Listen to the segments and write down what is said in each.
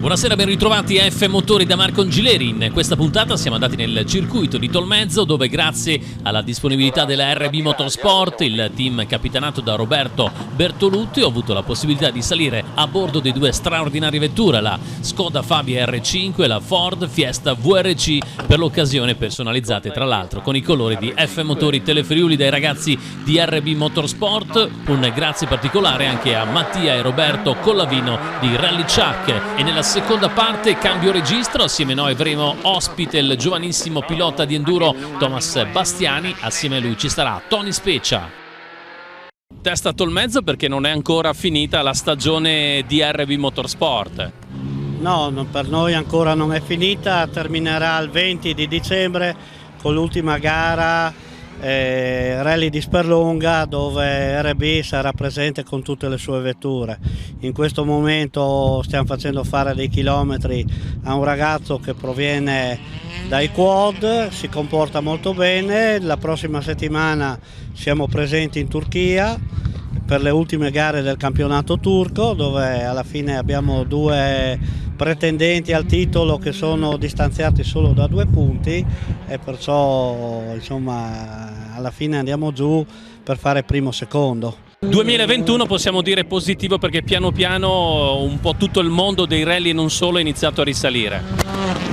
Buonasera, ben ritrovati a F Motori da Marco Angileri. In questa puntata siamo andati nel circuito di Tolmezzo, dove grazie alla disponibilità della RB Motorsport, il team capitanato da Roberto Bertolutti, ho avuto la possibilità di salire a bordo di due straordinarie vetture, la Skoda Fabia R5 e la Ford Fiesta VRC, per l'occasione personalizzate tra l'altro con i colori di F Motori Telefriuli dai ragazzi di RB Motorsport. Un grazie particolare anche a Mattia e Roberto Collavino di Rally Chuck. E nella seconda parte cambio registro, assieme a noi avremo ospite il giovanissimo pilota di enduro Thomas Bastiani, assieme a lui ci sarà Tony Speccia. Testa a Tolmezzo perché non è ancora finita la stagione di RB Motorsport. No, per noi ancora non è finita, terminerà il 20 di dicembre con l'ultima gara Rally di Sperlonga, dove RB sarà presente con tutte le sue vetture. In questo momento stiamo facendo fare dei chilometri a un ragazzo che proviene dai quad, si comporta molto bene. La prossima settimana siamo presenti in Turchia per le ultime gare del campionato turco, dove alla fine abbiamo due pretendenti al titolo che sono distanziati solo da 2 punti, e perciò insomma alla fine andiamo giù per fare primo secondo. 2021 possiamo dire positivo perché piano piano un po' tutto il mondo dei rally e non solo è iniziato a risalire.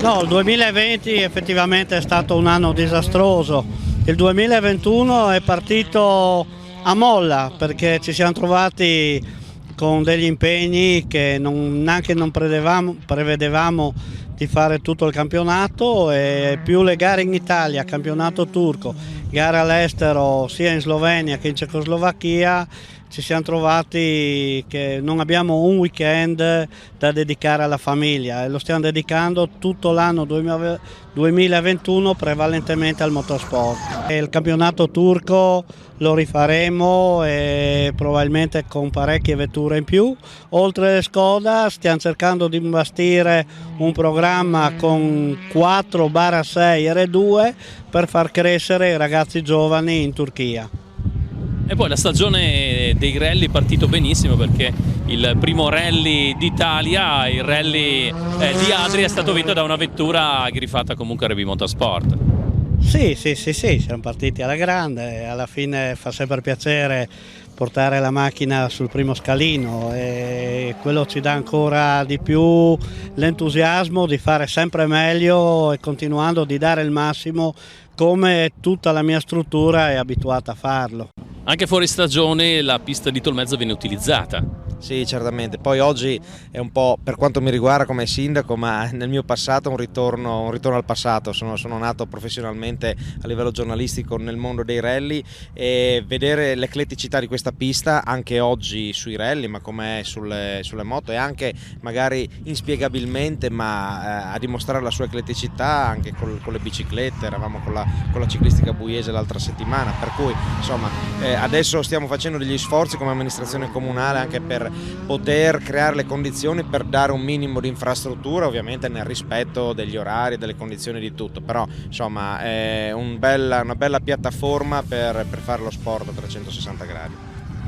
No, il 2020 effettivamente è stato un anno disastroso. Il 2021 è partito a molla perché ci siamo trovati con degli impegni che neanche non prevedevamo di fare tutto il campionato, e più le gare in Italia, campionato turco, gare all'estero sia in Slovenia che in Cecoslovacchia. Ci siamo trovati che non abbiamo un weekend da dedicare alla famiglia, e lo stiamo dedicando tutto l'anno 2021 prevalentemente al motorsport. E il campionato turco lo rifaremo, e probabilmente con parecchie vetture in più. Oltre alle Skoda stiamo cercando di imbastire un programma con 4/6 R2 per far crescere i ragazzi giovani in Turchia. E poi la stagione dei rally è partito benissimo, perché il primo rally d'Italia, il rally di Adria, è stato vinto da una vettura griffata comunque RB Motorsport. Sì, siamo partiti alla grande, alla fine fa sempre piacere portare la macchina sul primo scalino, e quello ci dà ancora di più l'entusiasmo di fare sempre meglio e continuando di dare il massimo, come tutta la mia struttura è abituata a farlo. Anche fuori stagione la pista di Tolmezzo viene utilizzata. Sì, certamente. Poi oggi è un po', per quanto mi riguarda come sindaco, ma nel mio passato un ritorno al passato. Sono nato professionalmente a livello giornalistico nel mondo dei rally, e vedere l'ecletticità di questa pista anche oggi sui rally, ma come sulle moto, e anche magari inspiegabilmente, ma a dimostrare la sua ecletticità anche con le biciclette. Eravamo con la ciclistica buiese l'altra settimana, per cui insomma adesso stiamo facendo degli sforzi come amministrazione comunale anche per poter creare le condizioni per dare un minimo di infrastruttura, ovviamente nel rispetto degli orari e delle condizioni di tutto, però insomma è una bella piattaforma per fare lo sport a 360 gradi.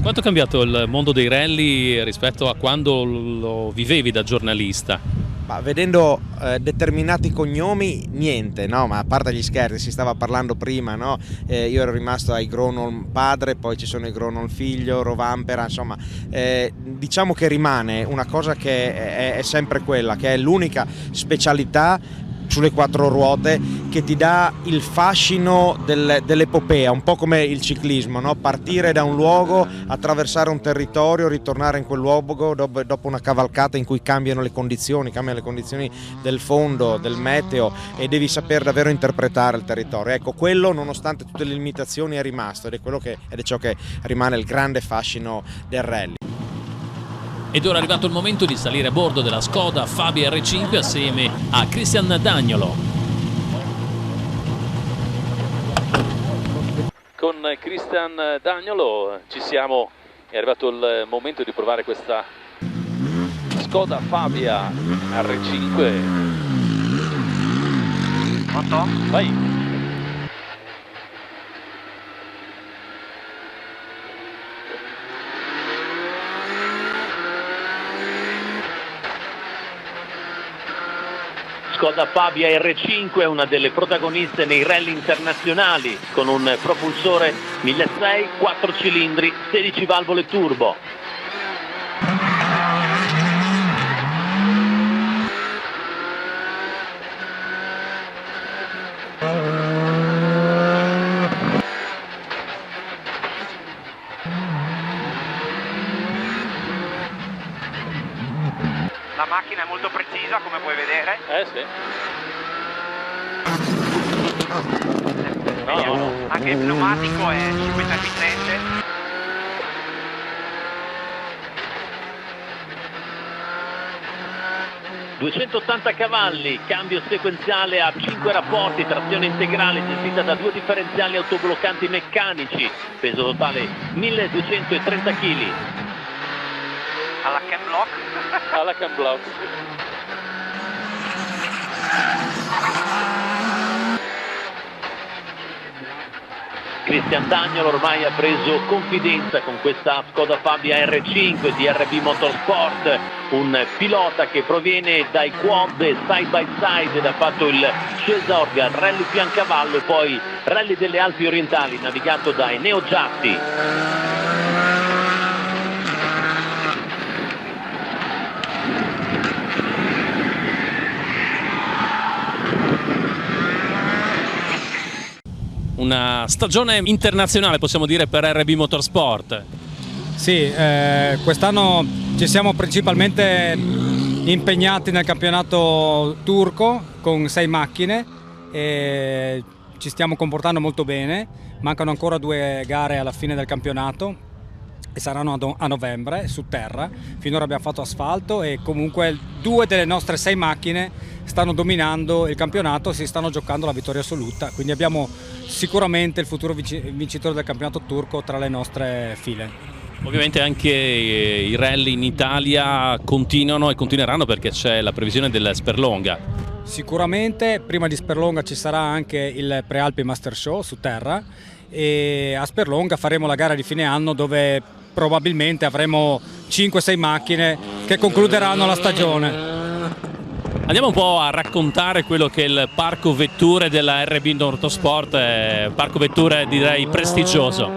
Quanto è cambiato il mondo dei rally rispetto a quando lo vivevi da giornalista? Ma vedendo determinati cognomi, niente, no? Ma a parte gli scherzi, si stava parlando prima, no? Io ero rimasto ai Gronholm padre, poi ci sono i Gronholm figlio, Rovanpera, insomma diciamo che rimane una cosa che è sempre quella, che è l'unica specialità sulle 4 ruote che ti dà il fascino dell'epopea, un po' come il ciclismo, no? Partire da un luogo, attraversare un territorio, ritornare in quel luogo dopo una cavalcata in cui cambiano le condizioni del fondo, del meteo, e devi saper davvero interpretare il territorio. Ecco, quello nonostante tutte le limitazioni è rimasto, ed è ciò che rimane il grande fascino del rally. Ed ora è arrivato il momento di salire a bordo della Skoda Fabia R5 assieme a Christian Dagnolo. Con Christian Dagnolo ci siamo, è arrivato il momento di provare questa Skoda Fabia R5. Pronto? Vai! Skoda Fabia R5 è una delle protagoniste nei rally internazionali, con un propulsore 1600, 4 cilindri, 16 valvole turbo. La macchina è molto precisa, come puoi vedere. Sì. No. Anche il pneumatico è 50 efficiente. ...280 cavalli, cambio sequenziale a 5 rapporti, trazione integrale gestita da 2 differenziali autobloccanti meccanici, peso totale 1230 kg. Alla cam block. Alla cam block. Cristian Dagnolo ormai ha preso confidenza con questa Skoda Fabia R5 di RB Motorsport, un pilota che proviene dai quad side by side ed ha fatto il suo esordio al Rally Fiancavallo e poi Rally delle Alpi Orientali, navigato da Eneo Giatti. Una stagione internazionale, possiamo dire, per RB Motorsport. Sì, quest'anno ci siamo principalmente impegnati nel campionato turco con 6 macchine e ci stiamo comportando molto bene. Mancano ancora 2 gare alla fine del campionato e saranno a novembre su terra. Finora abbiamo fatto asfalto e comunque 2 delle nostre 6 macchine stanno dominando il campionato e si stanno giocando la vittoria assoluta, quindi abbiamo sicuramente il futuro vincitore del campionato turco tra le nostre file. Ovviamente anche i rally in Italia continuano e continueranno perché c'è la previsione del Sperlonga. Sicuramente prima di Sperlonga ci sarà anche il Prealpi Master Show su terra e a Sperlonga faremo la gara di fine anno dove probabilmente avremo 5-6 macchine che concluderanno la stagione. Andiamo un po' a raccontare quello che è il parco vetture della RB Motorsport, parco vetture direi prestigioso.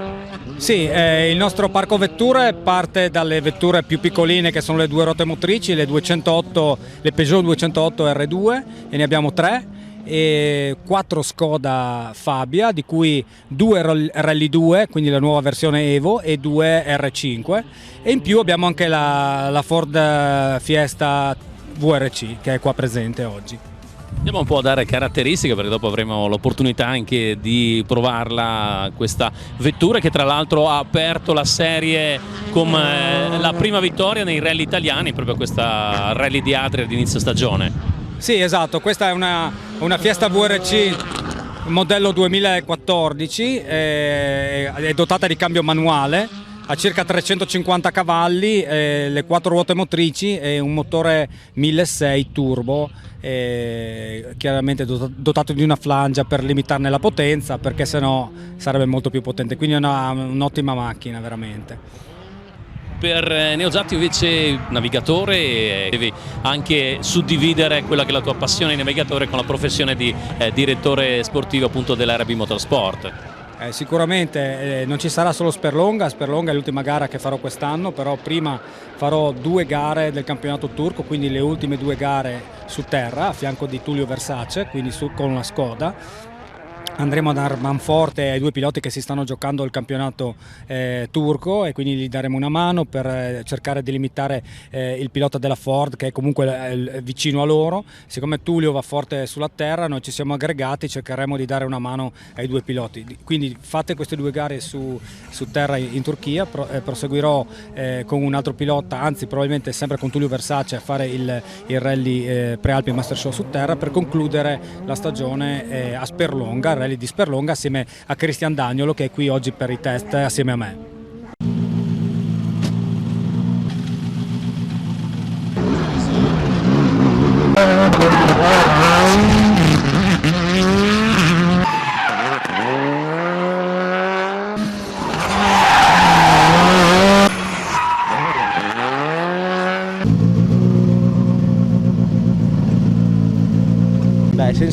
Sì, il nostro parco vetture parte dalle vetture più piccoline che sono le 2 ruote motrici, le Peugeot 208 R2 e ne abbiamo 3 e 4 Skoda Fabia, di cui 2 Rally 2, quindi la nuova versione Evo, e 2 R5 e in più abbiamo anche la Ford Fiesta VRC che è qua presente oggi. Andiamo un po' a dare caratteristiche perché dopo avremo l'opportunità anche di provarla questa vettura che tra l'altro ha aperto la serie con la prima vittoria nei rally italiani, proprio questa rally di Adria di inizio stagione. Sì, esatto, questa è una Fiesta VRC modello 2014, è dotata di cambio manuale, ha circa 350 cavalli, le 4 ruote motrici e un motore 1600 turbo, chiaramente dotato di una flangia per limitarne la potenza perché sennò sarebbe molto più potente, quindi è un'ottima macchina veramente. Per Eneo Giatti invece navigatore, devi anche suddividere quella che è la tua passione di navigatore con la professione di direttore sportivo appunto dell'RB Motorsport. Sicuramente non ci sarà solo Sperlonga è l'ultima gara che farò quest'anno, però prima farò 2 gare del campionato turco, quindi le ultime 2 gare su terra a fianco di Tullio Versace, quindi con una Skoda. Andremo a dar manforte ai 2 piloti che si stanno giocando il campionato turco e quindi gli daremo una mano per cercare di limitare il pilota della Ford che è comunque vicino a loro. Siccome Tullio va forte sulla terra, noi ci siamo aggregati, cercheremo di dare una mano ai 2 piloti. Quindi fatte queste 2 gare su terra in Turchia, proseguirò con un altro pilota, anzi probabilmente sempre con Tullio Versace a fare il rally Prealpi Master Show su terra per concludere la stagione a Sperlonga, il rally di Sperlonga assieme a Cristian Dagnolo che è qui oggi per i test assieme a me.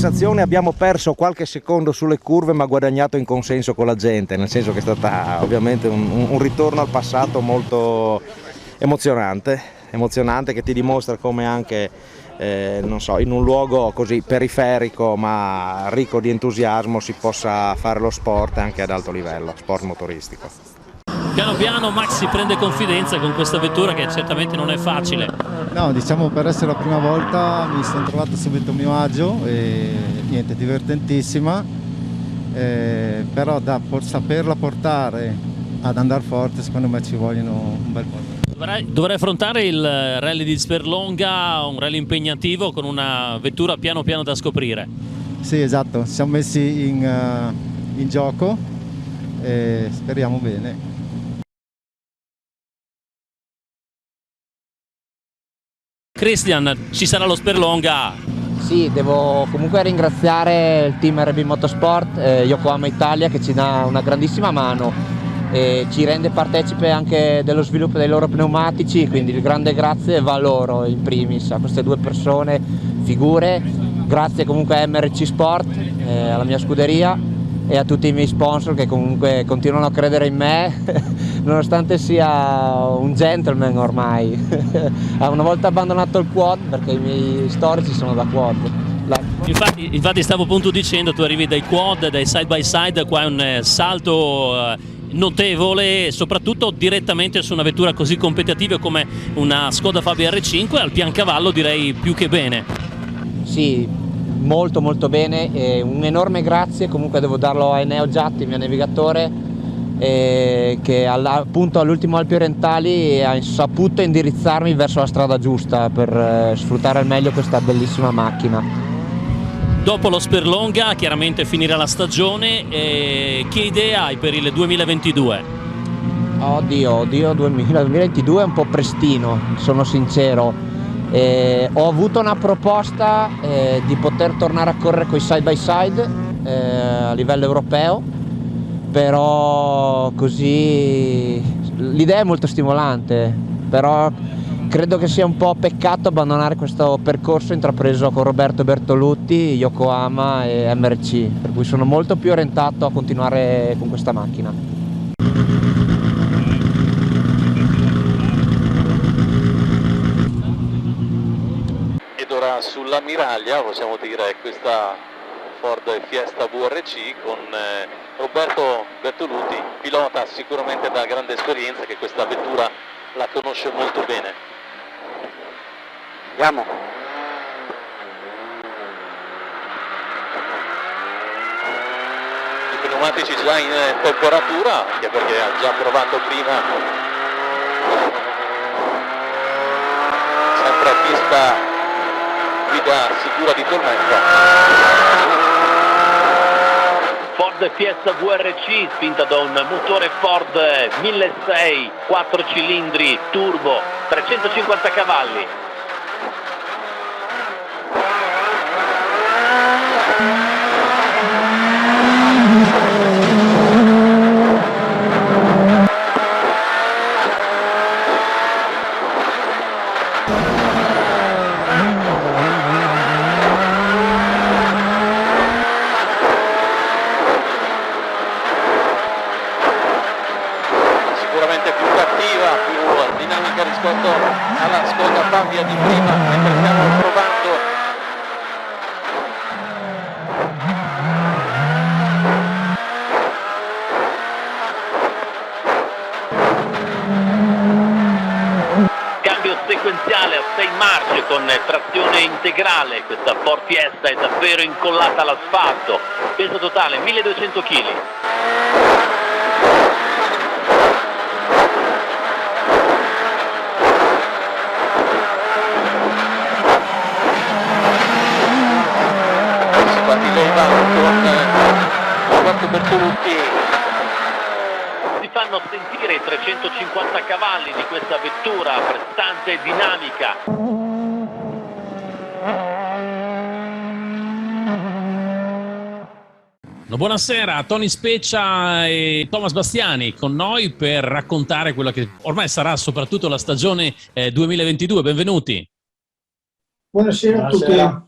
sensazione, abbiamo perso qualche secondo sulle curve ma guadagnato in consenso con la gente, nel senso che è stata ovviamente un ritorno al passato molto emozionante che ti dimostra come anche non so, in un luogo così periferico ma ricco di entusiasmo si possa fare lo sport anche ad alto livello, sport motoristico. Piano piano Maxi prende confidenza con questa vettura che certamente non è facile. No, diciamo, per essere la prima volta mi sono trovato subito a mio agio e niente, divertentissima, però da saperla portare ad andare forte secondo me ci vogliono un bel po'. Dovrai affrontare il rally di Sperlonga, un rally impegnativo con una vettura piano piano da scoprire. Sì, esatto, ci siamo messi in gioco e speriamo bene. Christian, ci sarà lo Sperlonga. Sì, devo comunque ringraziare il team RB Motorsport, Yokohama Italia, che ci dà una grandissima mano e ci rende partecipe anche dello sviluppo dei loro pneumatici, quindi il grande grazie va a loro in primis, a queste due persone, figure. Grazie comunque a MRC Sport, alla mia scuderia e a tutti i miei sponsor che comunque continuano a credere in me nonostante sia un gentleman ormai. Ha una volta abbandonato il quad perché i miei storici sono da quad. Infatti stavo appunto dicendo, tu arrivi dai quad, dai side by side, qua è un salto notevole, soprattutto direttamente su una vettura così competitiva come una Skoda Fabia R5, al piancavallo direi più che bene. Sì, molto molto bene, e un enorme grazie comunque devo darlo a Eneo Giatti, il mio navigatore, che appunto all'ultimo Alpi Orientali ha saputo indirizzarmi verso la strada giusta per sfruttare al meglio questa bellissima macchina. Dopo lo Sperlonga chiaramente finirà la stagione, che idea hai per il 2022? Oddio, 2022 è un po' prestino, sono sincero. Ho avuto una proposta di poter tornare a correre con i side by side a livello europeo, però così l'idea è molto stimolante, però credo che sia un po' peccato abbandonare questo percorso intrapreso con Roberto Bertolutti, Yokohama e MRC, per cui sono molto più orientato a continuare con questa macchina. Sulla miraglia possiamo dire questa Ford Fiesta VRC con Roberto Bertolutti, pilota sicuramente da grande esperienza che questa vettura la conosce molto bene. Andiamo. I pneumatici già in temperatura, anche perché ha già provato prima, sempre a pista guida sicura di tormento. Ford Fiesta VRC spinta da un motore Ford 1600, 4 cilindri, turbo, 350 cavalli. Rispetto alla Skoda Fabia di prima, mentre stiamo provando cambio sequenziale a 6 marce con trazione integrale. Questa Ford Fiesta è davvero incollata all'asfalto, peso totale 1200 kg. Bertolutti. Si fanno sentire i 350 cavalli di questa vettura prestante e dinamica. Buonasera, Tony Speccia e Thomas Bastiani con noi per raccontare quella che ormai sarà soprattutto la stagione 2022. Benvenuti. Buonasera a tutti.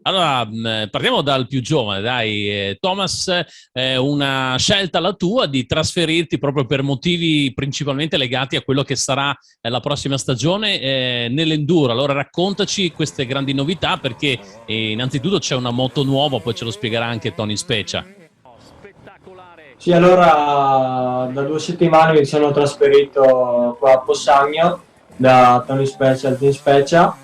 Allora, partiamo dal più giovane, dai. Thomas, una scelta la tua di trasferirti proprio per motivi principalmente legati a quello che sarà la prossima stagione nell'enduro. Allora raccontaci queste grandi novità, perché innanzitutto c'è una moto nuova, poi ce lo spiegherà anche Tony Specia. Sì, allora da 2 settimane mi sono trasferito qua a Possagno da Tony Specia al Team Specia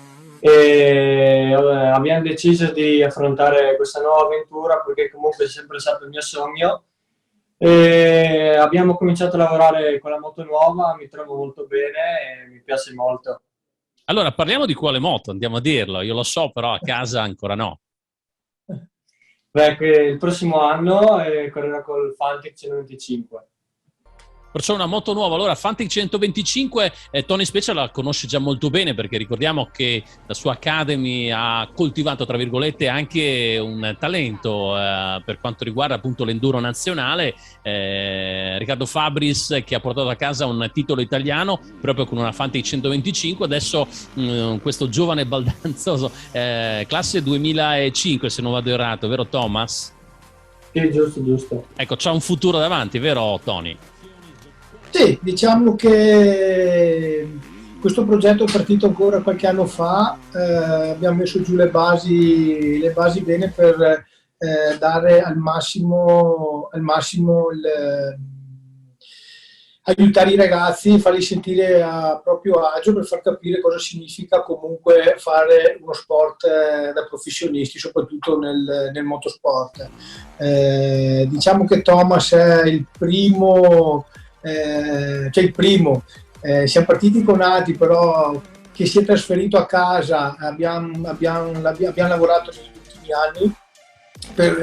e abbiamo deciso di affrontare questa nuova avventura perché comunque è sempre stato il mio sogno e abbiamo cominciato a lavorare con la moto nuova, mi trovo molto bene e mi piace molto. Allora parliamo di quale moto, andiamo a dirlo, io lo so però a casa ancora no. Beh, il prossimo anno correrò col Fantic 125. Perciò una moto nuova. Allora, Fantic 125, Tony Specia la conosce già molto bene, perché ricordiamo che la sua Academy ha coltivato, tra virgolette, anche un talento per quanto riguarda appunto l'enduro nazionale. Riccardo Fabris, che ha portato a casa un titolo italiano proprio con una Fantic 125. Adesso questo giovane baldanzoso, classe 2005 se non vado errato, vero Thomas? Sì, giusto. Ecco, c'ha un futuro davanti, vero Tony? Sì, diciamo che questo progetto è partito ancora qualche anno fa, abbiamo messo giù le basi bene per dare al massimo aiutare i ragazzi, farli sentire a proprio agio per far capire cosa significa comunque fare uno sport da professionisti, soprattutto nel motorsport. Diciamo che Thomas è il primo. Siamo partiti con Adi, però che si è trasferito a casa, abbiamo lavorato negli ultimi anni per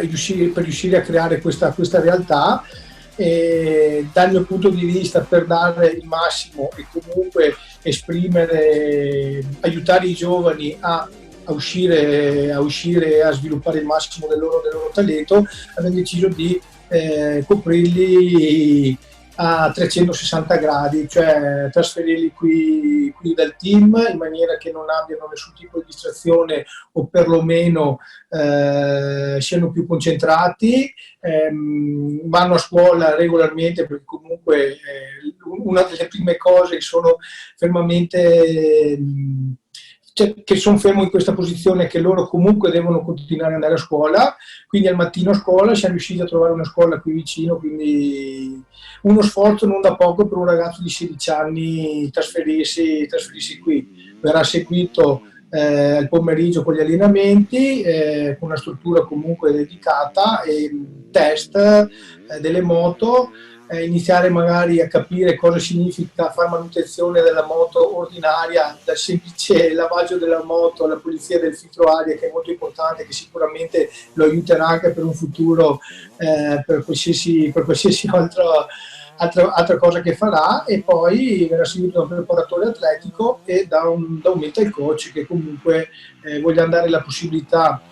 riuscire a creare questa realtà, e dal mio punto di vista per dare il massimo e comunque aiutare i giovani a uscire a sviluppare il massimo del loro talento, abbiamo deciso di coprirli a 360 gradi, cioè trasferirli qui dal team in maniera che non abbiano nessun tipo di distrazione o perlomeno siano più concentrati, vanno a scuola regolarmente perché comunque una delle prime cose sono fermamente... che sono fermo in questa posizione, che loro comunque devono continuare ad andare a scuola, quindi al mattino a scuola siamo riusciti a trovare una scuola qui vicino, quindi uno sforzo non da poco per un ragazzo di 16 anni trasferirsi qui. Verrà seguito al pomeriggio con gli allenamenti, con una struttura comunque dedicata e test delle moto, iniziare magari a capire cosa significa fare manutenzione della moto ordinaria, dal semplice lavaggio della moto alla pulizia del filtro aria, che è molto importante, che sicuramente lo aiuterà anche per un futuro, per qualsiasi altra cosa che farà, e poi verrà seguito da un preparatore atletico e da un mental coach che comunque vogliamo dare la possibilità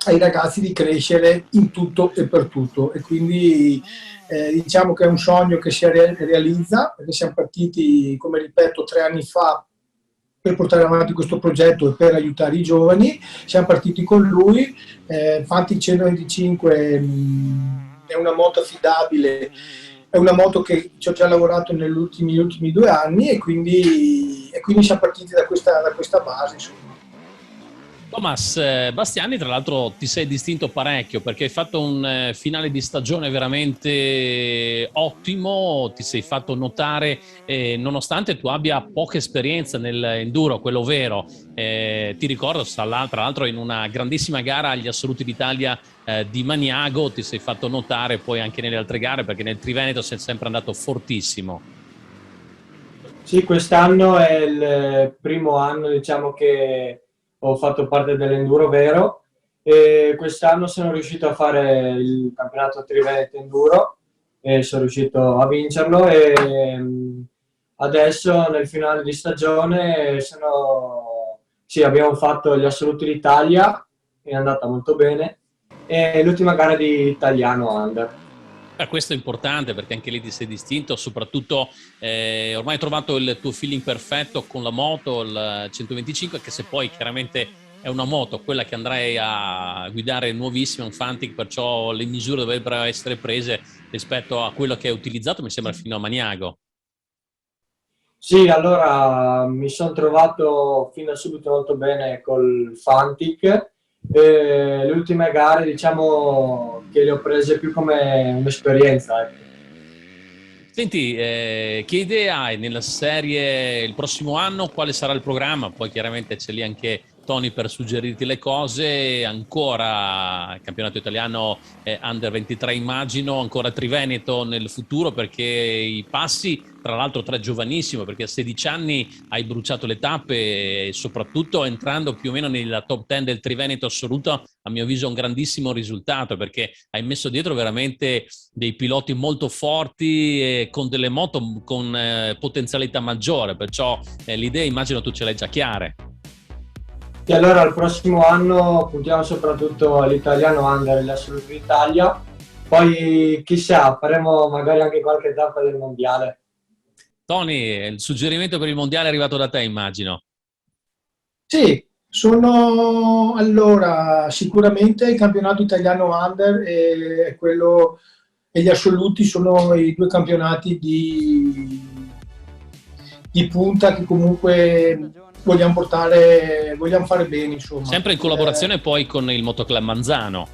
ai ragazzi di crescere in tutto e per tutto, e quindi diciamo che è un sogno che si realizza, perché siamo partiti, come ripeto, 3 anni fa per portare avanti questo progetto e per aiutare i giovani. Siamo partiti con lui. Fantic 125 è una moto affidabile, è una moto che ci ho già lavorato negli ultimi 2 anni, e quindi siamo partiti da questa base, insomma. Thomas Bastiani, tra l'altro ti sei distinto parecchio perché hai fatto un finale di stagione veramente ottimo, ti sei fatto notare nonostante tu abbia poca esperienza nell'enduro, quello vero. Ti ricordo, tra l'altro in una grandissima gara agli Assoluti d'Italia di Maniago ti sei fatto notare poi anche nelle altre gare, perché nel Triveneto sei sempre andato fortissimo. Sì, quest'anno è il primo anno, diciamo, che ho fatto parte dell'enduro vero, e quest'anno sono riuscito a fare il campionato Triveneto Enduro e sono riuscito a vincerlo, e adesso nel finale di stagione abbiamo fatto gli Assoluti d'Italia, è andata molto bene, e l'ultima gara di Italiano Under. Questo è importante perché anche lì ti sei distinto, soprattutto ormai hai trovato il tuo feeling perfetto con la moto, il 125, che se poi chiaramente è una moto, quella che andrai a guidare nuovissima, un Fantic, perciò le misure dovrebbero essere prese rispetto a quello che è utilizzato, mi sembra, fino a Maniago. Sì, allora mi sono trovato fin da subito molto bene col Fantic. Le ultime gare diciamo che le ho prese più come un'esperienza, ecco. Senti, che idea hai nella serie il prossimo anno? Quale sarà il programma? Poi chiaramente c'è lì anche Tony per suggerirti le cose. Ancora il campionato italiano Under 23 immagino, ancora Triveneto nel futuro, perché i passi, tra l'altro 3 giovanissimo, perché a 16 anni hai bruciato le tappe e soprattutto entrando più o meno nella top 10 del Triveneto assoluto, a mio avviso è un grandissimo risultato, perché hai messo dietro veramente dei piloti molto forti e con delle moto con potenzialità maggiore, perciò l'idea immagino tu ce l'hai già chiare. E allora il prossimo anno puntiamo soprattutto all'italiano Under e all'assoluto d'Italia, poi chissà, faremo magari anche qualche tappa del mondiale. Tony, il suggerimento per il mondiale è arrivato da te, immagino. Sì, sono allora sicuramente il campionato italiano Under e quello e gli assoluti sono i 2 campionati di punta che comunque vogliamo fare bene, insomma. Sempre in collaborazione poi con il Motoclub Manzano.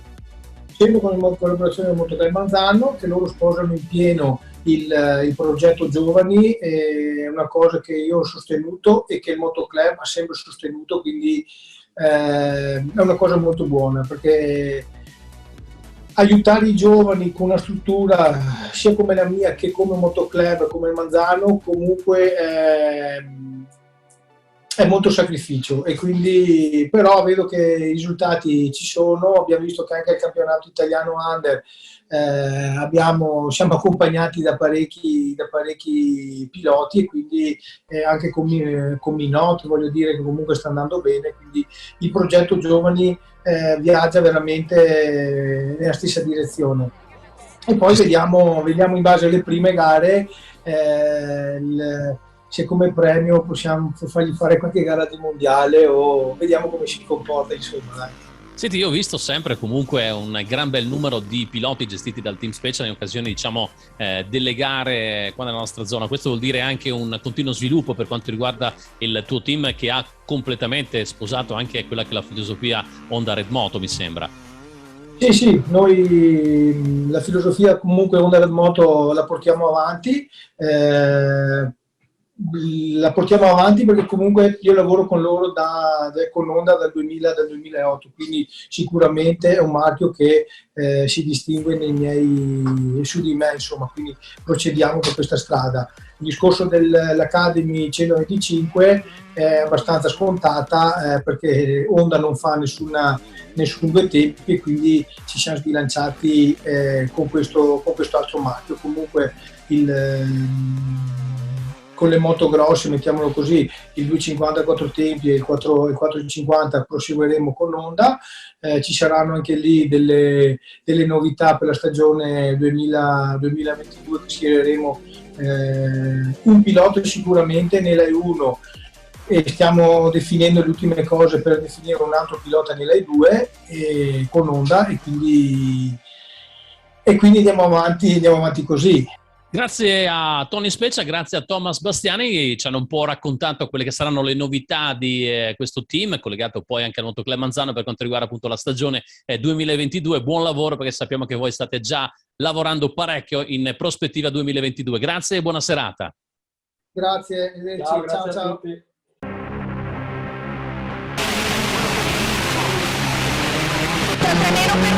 Sempre con la collaborazione del Motoclub Manzano, che loro sposano in pieno il progetto giovani, è una cosa che io ho sostenuto e che il Motoclub ha sempre sostenuto, quindi è una cosa molto buona, perché aiutare i giovani con una struttura sia come la mia che come Motoclub, come il Manzano, comunque è molto sacrificio, e quindi però vedo che i risultati ci sono. Abbiamo visto che anche il campionato italiano Under siamo accompagnati da parecchi piloti, e quindi anche con Minotto, voglio dire che comunque sta andando bene, quindi il progetto giovani viaggia veramente nella stessa direzione. E poi vediamo in base alle prime gare se come premio possiamo fargli fare qualche gara di mondiale, o vediamo come si comporta, insomma, dai. Senti, io ho visto sempre comunque un gran bel numero di piloti gestiti dal Team Special in occasione, diciamo, delle gare qua nella nostra zona. Questo vuol dire anche un continuo sviluppo per quanto riguarda il tuo team, che ha completamente sposato anche quella che è la filosofia Honda Red Moto, mi sembra. Sì, noi la filosofia comunque Honda Red Moto la portiamo avanti. Perché comunque io lavoro con loro con Honda dal 2008, quindi sicuramente è un marchio che si distingue su di me, insomma, quindi procediamo per questa strada. Il discorso dell'Academy 125 è abbastanza scontata, perché Honda non fa nessun 2 tempi, e quindi ci siamo sbilanciati con questo altro marchio. Comunque con le moto grosse, mettiamolo così, il 250 4 tempi e il 450 proseguiremo con Honda. Ci saranno anche lì delle novità per la stagione 2022, che schiereremo un pilota sicuramente nell'E1, e stiamo definendo le ultime cose per definire un altro pilota nell'E2 con Honda, e quindi andiamo avanti così. Grazie a Tony Speccia, grazie a Thomas Bastiani, ci hanno un po' raccontato quelle che saranno le novità di questo team, collegato poi anche al Motoclub Manzano per quanto riguarda appunto la stagione 2022. Buon lavoro, perché sappiamo che voi state già lavorando parecchio in prospettiva 2022. Grazie e buona serata. Grazie, ciao. A tutti. Nero